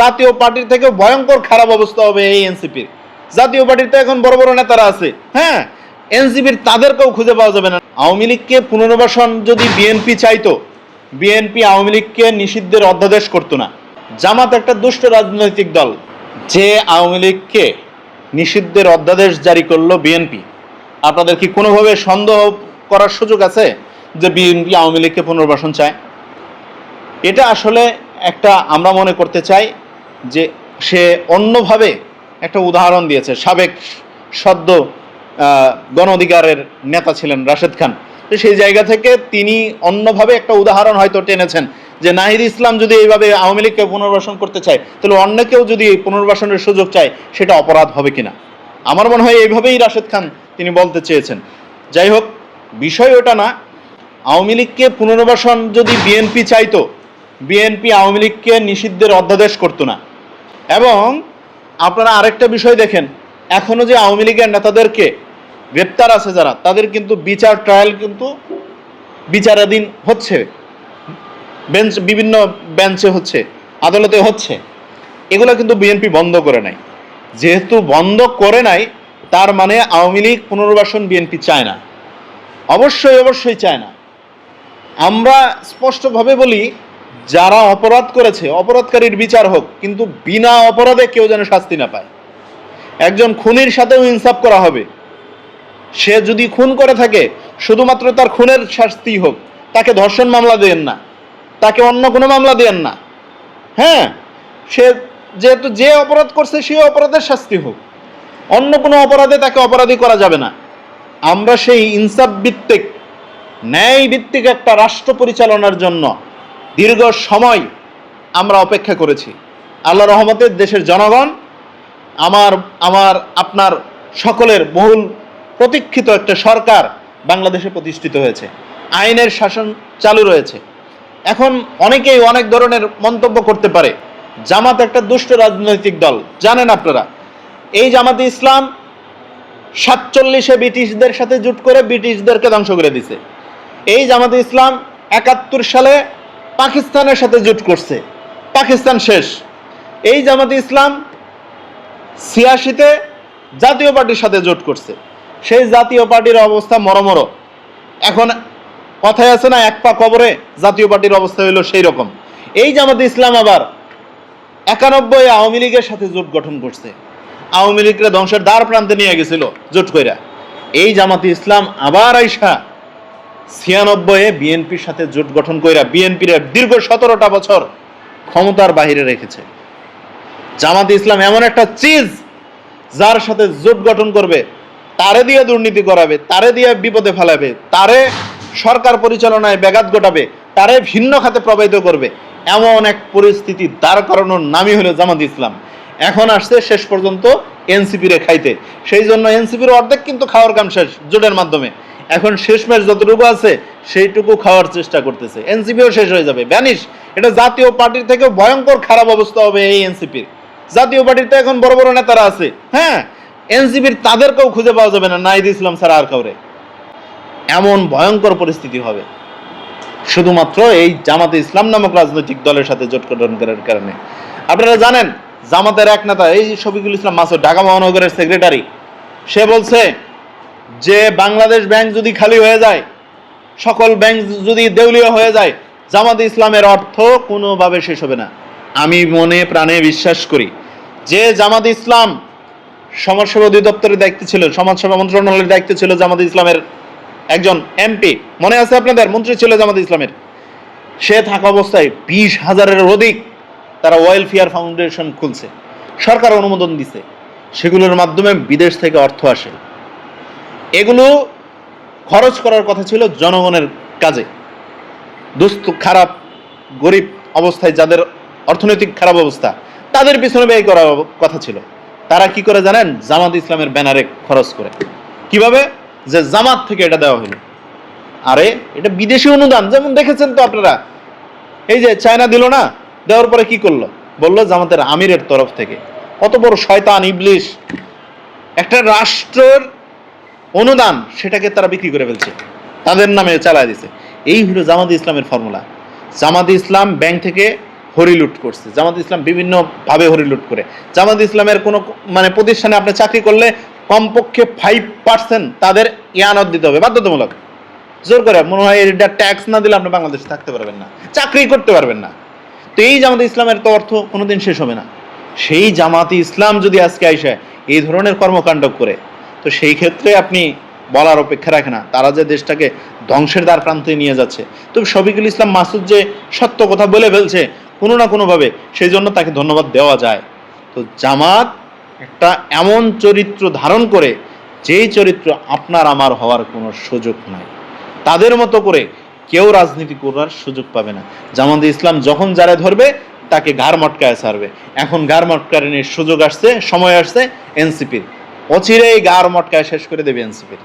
জাতীয় পার্টির থেকে ভয়ঙ্কর খারাপ অবস্থা হবে এই এনসিপির। জাতীয় পার্টিতে এখন বড় বড় নেতারা আছে, হ্যাঁ, এনসিপির তাদেরকেও খুঁজে পাওয়া যাবে না। আওয়ামী লীগকে পুনর্বাসন যদি বিএনপি চাইতো, বিএনপি আওয়ামী লীগকে নিষিদ্ধের অধ্যাদেশ করতো না। জামাত একটা দুষ্ট রাজনৈতিক দল, যে আওয়ামী লীগকে নিষিদ্ধের অধ্যাদেশ জারি করলো বিএনপি। আপনাদের কি কোনোভাবে সন্দেহ করার সুযোগ আছে যে বিএনপি আওয়ামী লীগকে পুনর্বাসন চায়? এটা আসলে একটা, আমরা মনে করতে চাই যে সে অন্যভাবে একটা উদাহরণ দিয়েছে। সাবেক সদ্য গণ অধিকারের নেতা ছিলেন রাশেদ খান, তো সেই জায়গা থেকে তিনি অন্যভাবে একটা উদাহরণ হয়তো টেনেছেন যে নাহিদ ইসলাম যদি এইভাবে আওয়ামী লীগকে পুনর্বাসন করতে চায়, তাহলে অন্য কেউ যদি পুনর্বাসনের সুযোগ চায় সেটা অপরাধ হবে কিনা। আমার মনে হয় এইভাবেই রাশেদ খান তিনি বলতে চেয়েছেন। যাই হোক, বিষয় ওটা না। আওয়ামী লীগকে পুনর্বাসন যদি বিএনপি চাইতো, বিএনপি আওয়ামী লীগকে নিষিদ্ধের অধ্যাদেশ করতো না। এবং আপনারা আরেকটা বিষয় দেখেন, এখনো যে আওয়ামী লীগের নেতাদেরকে গ্রেপ্তার আছে যারা, তাদের কিন্তু বিচার ট্রায়াল কিন্তু বিচারাধীন হচ্ছে, বিভিন্ন বেঞ্চে হচ্ছে, আদালতে হচ্ছে। এগুলো কিন্তু বিএনপি বন্ধ করে নাই। যেহেতু বন্ধ করে নাই, তার মানে আওয়ামী লীগ পুনর্বাসন বিএনপি চায় না, অবশ্যই চায় না। আমরা স্পষ্টভাবে বলি, যারা অপরাধ করেছে অপরাধকারীর বিচার হোক, কিন্তু বিনা অপরাধে কেউ যেন শাস্তি না পায়। একজন খুনির সাথেও ইনসাফ করা হবে। সে যদি খুন করে থাকে, শুধুমাত্র তার খুনের শাস্তি হোক, তাকে ধর্ষণ মামলা দেন না, তাকে অন্য কোনো মামলা দেন না। হ্যাঁ, সে যেহেতু যে অপরাধ করছে সেই অপরাধের শাস্তি হোক, অন্য কোনো অপরাধে তাকে অপরাধী করা যাবে না। আমরা সেই ইনসাফ ভিত্তিক, ন্যায় ভিত্তিক একটা রাষ্ট্র পরিচালনার জন্য দীর্ঘ সময় আমরা অপেক্ষা করেছি। আল্লাহর রহমতে দেশের জনগণ, আমার আপনার সকলের বহুল প্রতীক্ষিত একটা সরকার বাংলাদেশে প্রতিষ্ঠিত হয়েছে, আইনের শাসন চালু রয়েছে। এখন অনেকেই অনেক ধরনের মন্তব্য করতে পারে, জামাত একটা দুষ্ট রাজনৈতিক দল। জানেন আপনারা, এই জামাতে ইসলাম 47-এ ব্রিটিশদের সাথে জোট করে ব্রিটিশদেরকে ধ্বংস করে দিছে। এই জামাতে ইসলাম 71 সালে পাকিস্তানের সাথে জোট করছে, পাকিস্তান শেষ। এই জামাতে ইসলাম 86-তে জাতীয় পার্টির সাথে জোট করছে, সেই জাতীয় পার্টির অবস্থা মরমর। এখন কথায় আছে না, এক পা কবরে, জাতীয় পার্টির অবস্থা হইল সেই রকম। এই জামাতে ইসলাম আবার 91-এ আওয়ামী লীগের সাথে জোট গঠন করছে, আওয়ামী লীগকে ধ্বংসের দ্বার প্রান্তে নিয়ে গেছিল জোট কইরা। এই জামাতে ইসলাম আবার আইসা 96-এ বিএনপির সাথে জোট গঠন কইরা বিএনপির দীর্ঘ 17টা বছর ক্ষমতার বাহিরে রেখেছে। জামাতে ইসলাম এমন একটা চিজ, যার সাথে জোট গঠন করবে, তারে দিয়ে দুর্নীতি করাবে, তারে দিয়ে বিপদে ফেলাবে, তারে সরকার পরিচালনায় ব্যাঘাত ঘটাবে, তারে ভিন্ন খাতে প্রবাহিত করবে, এমন এক পরিস্থিতি দাঁড় করানোর নামই হলো জামাত ইসলাম। এখন আসছে শেষ পর্যন্ত এনসিপির খাইতে। সেই জন্য এনসিপির অর্ধেক কিন্তু খাওয়ার কাম শেষ জোটের মাধ্যমে। এখন শেষমেশ যতটুকু আছে সেইটুকু খাওয়ার চেষ্টা করতেছে। এনসিপিও শেষ হয়ে যাবে, ভ্যানিশ। এটা জাতীয় পার্টির থেকে ভয়ঙ্কর খারাপ অবস্থা হবে এই এনসিপির। জাতীয় পার্টিতে এখন বড় বড় নেতারা আছে, হ্যাঁ, এনসিপির তাদেরকেও খুঁজে পাওয়া যাবে না নাহিদ ইসলাম ছাড়া আর কাউরে। এমন ভয়ঙ্কর পরিস্থিতি হবে শুধুমাত্র এই জামাতে ইসলাম নামক রাজনৈতিক দলের সাথে জোট গঠন করার কারণে। আপনারা জানেন, জামাতের এক নেতা এই শফিকুল ইসলাম মাসুদ, ঢাকা মহানগরের সেক্রেটারি, সে বলছে যে বাংলাদেশ ব্যাংক যদি খালি হয়ে যায়, সকল ব্যাংক যদি দেউলিয়া হয়ে যায়, জামাতে ইসলামের অর্থ কোনোভাবে শেষ হবে না। আমি মনে প্রাণে বিশ্বাস করি যে জামাতে ইসলাম সমাজসেবা অধিদপ্তরের দায়িত্বে ছিল, সমাজসেবা মন্ত্রণালয়ের দায়িত্বে ছিল জামাতে ইসলামের একজন এমপি, মনে আছে আপনাদের, মন্ত্রী ছিল জামাতে ইসলামের। সে থাকা অবস্থায় 20,000-এর অধিক তারা ওয়েলফেয়ার ফাউন্ডেশন খুলছে, সরকার অনুমোদন দিছে, সেগুলোর মাধ্যমে বিদেশ থেকে অর্থ আসে। এগুলো খরচ করার কথা ছিল জনগণের কাজে। দুস্থ, খারাপ, গরিব অবস্থায় যাদের অর্থনৈতিক খারাপ অবস্থা, তাদের পিছনে ব্যয় করার কথা ছিল। তারা কি করে জানেন? জামাত ইসলামের ব্যানারে খরচ করে। কিভাবে? যে জামাত থেকে এটা দেওয়া হলো। আরে এটা বিদেশি অনুদান, যেমন দেখেছেন তো আপনারা, এই যে চায়না দিল না, দেওয়ার পরে কি করলো? বললো জামাতের আমিরের তরফ থেকে। কত বড় শয়তান, ইবলিশ! একটা রাষ্ট্রের অনুদান সেটাকে তারা বিক্রি করে ফেলছে, তাদের নামে চালায় দিছে। এই হলো জামাতে ইসলামের ফর্মুলা। জামাতে ইসলাম ব্যাংক থেকে হরিলুট করছে, জামাত ইসলাম বিভিন্নভাবে হরিলুট করে। জামাত ইসলামের কোনো মানে প্রতিষ্ঠানে আপনি চাকরি করলে কমপক্ষে 5% তাদের ইয়ানত দিতে হবে বাধ্যতামূলক, জোর করে। মনে হয় এটা ট্যাক্স না দিলে আপনি বাংলাদেশে থাকতে পারবেন না, চাকরি করতে পারবেন না। তো এই জামাতে ইসলামের তো অর্থ কোনোদিন শেষ হবে না। সেই জামাতে ইসলাম যদি আজকে আইসা এই ধরনের কর্মকাণ্ড করে, তো সেই ক্ষেত্রে আপনি বলার অপেক্ষা রাখে না, তারা যে দেশটাকে ধ্বংসের দ্বার প্রান্তে নিয়ে যাচ্ছে। তো শফিকুল ইসলাম মাসুদ যে সত্য কথা বলে ফেলছে কোনো না কোনোভাবে, সেই জন্য তাকে ধন্যবাদ দেওয়া যায়। তো জামাত একটা এমন চরিত্র ধারণ করে, যেই চরিত্র আপনার আমার হওয়ার কোনো সুযোগ নাই। তাদের মতো করে কেউ রাজনীতি করার সুযোগ পাবে না। জামাতে ইসলাম যখন যারা ধরবে তাকে ঘাড় মটকায় ছাড়বে। এখন ঘাড় মটকানোর সুযোগ আসছে, সময় আসছে এনসিপির, অচিরেই ঘাড় মটকায় শেষ করে দেবে এনসিপির।